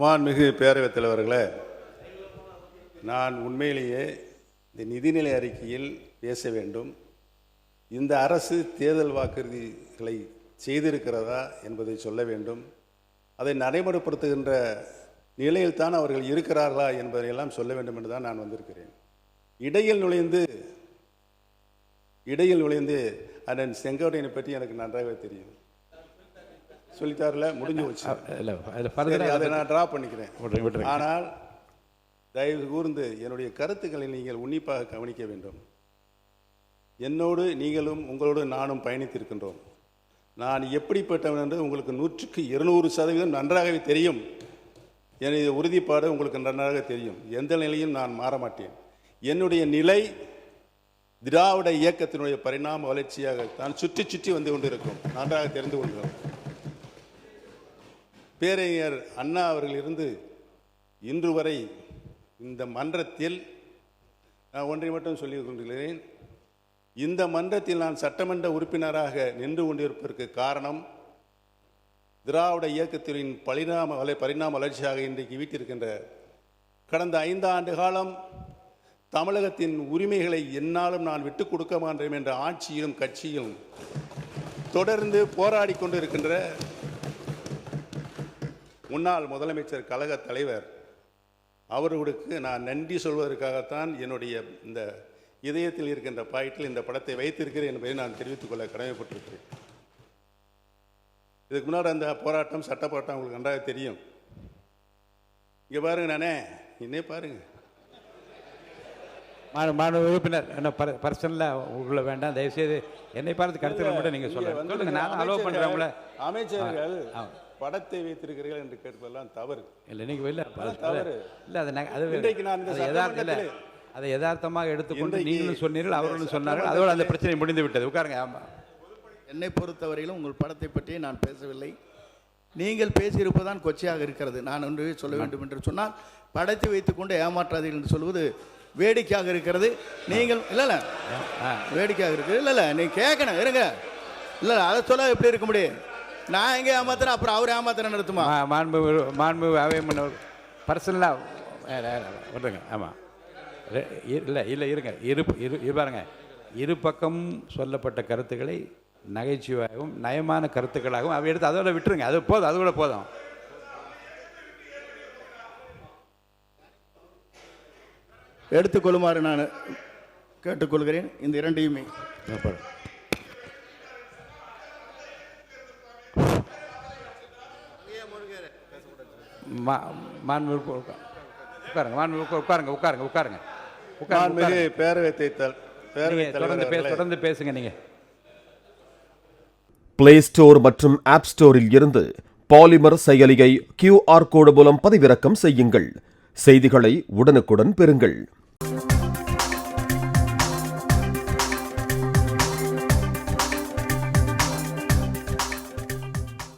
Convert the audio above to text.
மாண்புமிகு பேரவைத் தலைவர்களே, நான் உண்மையிலேயே இந்த நிதிநிலை அறிக்கையில் பேச வேண்டும். இந்த அரசு தேர்தல் வாக்குறுதிகளை செய்திருக்கிறதா என்பதை சொல்ல வேண்டும். அதை நடைமுறைப்படுத்துகின்ற நிலையில்தான் அவர்கள் இருக்கிறார்களா என்பதையெல்லாம் சொல்ல வேண்டும் என்று தான் நான் வந்திருக்கிறேன். இடையில் நுழைந்து அண்ணன் செங்கோட்டையனை பற்றி எனக்கு நன்றாகவே தெரியும். சொல்லிட்டார்ல, முடிஞ்சு வச்சு அதை நான் ட்ரா பண்ணிக்கிறேன். ஆனால் தயவு கூர்ந்து என்னுடைய கருத்துக்களை நீங்கள் உன்னிப்பாக கவனிக்க வேண்டும். என்னோடு நீங்களும் உங்களோடு நானும் பயணித்திருக்கின்றோம். நான் எப்படிப்பட்டவன் என்று உங்களுக்கு 100% நன்றாகவே தெரியும். என்னுடைய உறுதிப்பாடு உங்களுக்கு நன்றாக தெரியும். எந்த நிலையும் நான் மாற மாட்டேன். என்னுடைய நிலை திராவிட இயக்கத்தினுடைய பரிணாம வளர்ச்சியாக தான் சுற்றி வந்து கொண்டிருக்கும். நன்றாக தெரிந்து கொள்கிறோம். பேரறிஞர் அண்ணா அவர்கள் இருந்து இன்று வரை இந்த மன்றத்தில் நான் ஒன்றை மட்டும் சொல்லிக் கொண்டிருக்கிறேன். இந்த மன்றத்தில் நான் சட்டமன்ற உறுப்பினராக நின்று கொண்டிருப்பதற்கு காரணம் திராவிட இயக்கத்தின் பரிணாம வளர்ச்சியாக இன்றைக்கு வீட்டிருக்கின்ற கடந்த 5 ஆண்டு காலம் தமிழகத்தின் உரிமைகளை என்னாலும் நான் விட்டுக் கொடுக்க மாட்டேன் என்ற ஆட்சியிலும் கட்சியிலும் தொடர்ந்து போராடி கொண்டிருக்கின்ற முன்னாள் முதலமைச்சர் கழக தலைவர் அவர்களுக்கு நான் நன்றி சொல்வதற்காகத்தான் என்னுடைய இந்த இதயத்தில் இருக்கின்ற பாயிண்டில் இந்த படத்தை வைத்திருக்கிறேன் என்பதை நான் தெரிவித்துக் கொள்ள கடமைப்பட்டிருக்கிறேன். இதுக்கு முன்னாடி அந்த போராட்டம் சட்ட போராட்டம் உங்களுக்கு நன்றாக தெரியும். இங்கே பாருங்க, நானே இன்னே பாருங்க, மாணவ உறுப்பினர் என்ன பர்சனலாக உள்ள வேண்டாம், தயவுசெய்து என்னை பார்த்து கருத்துக்கள் மட்டும் நீங்கள் சொல்லுங்கள். நான் அலோவ் பண்ணுறேன். அமைச்சர்கள் படத்தை வைத்திருக்கிறீர்கள் என்று கேட்பதெல்லாம் தவறு இல்லை. நீங்கள் இல்லை தவறு இல்லை, அதை யதார்த்தமாக எடுத்துக்கொண்டு நீங்களும் சொன்னீர்கள், அவர்களும் சொன்னார்கள். அதோடு அந்த பிரச்சனை முடிந்து விட்டது. உட்காருங்க. ஆமாம், என்னை பொறுத்தவரையிலும் உங்கள் படத்தை பற்றி நான் பேசவில்லை. நீங்கள் பேசியிருப்பதான் கொச்சையாக இருக்கிறது. நான் ஒன்று சொல்ல வேண்டும் என்று சொன்னால், படத்தை வைத்துக்கொண்டு ஏமாற்றாதீர்கள் என்று சொல்வது வேடிக்கையாக இருக்கிறது. நீங்கள் இல்லை வேடிக்கையாக இருக்குது. இல்லை நீங்கள் கேட்கணும், இருங்க. இல்லை அதை சொல்ல எப்படி இருக்க முடியும்? நான் எங்கே ஏமாத்துறேன், அப்புறம் அவர் ஏமாத்துறேன் நடத்துமா? மாண்பு அவையமன்னவர் பர்சனலாக விடுங்க. ஆமாம், இல்லை இருங்க. பாருங்க, இரு பக்கம் சொல்லப்பட்ட கருத்துக்களை நகைச்சுவையாகவும் நயமான கருத்துக்களாகவும் அவை எடுத்து அதோட விட்டுருங்க. அது போதும், அது கூட போதும். எடுத்துக்கொள்ளுமாறு நான் கேட்டுக்கொள்கிறேன். இந்த இரண்டையுமே தொடர்ந்து பேசுங்க. நீங்க பிளே ஸ்டோர் மற்றும் ஆப் ஸ்டோரில் இருந்து பாலிமர் செயலியை QR கோடு மூலம் பதிவிறக்கம் செய்யுங்கள். செய்திகளை உடனுக்குடன் பெறுங்கள்.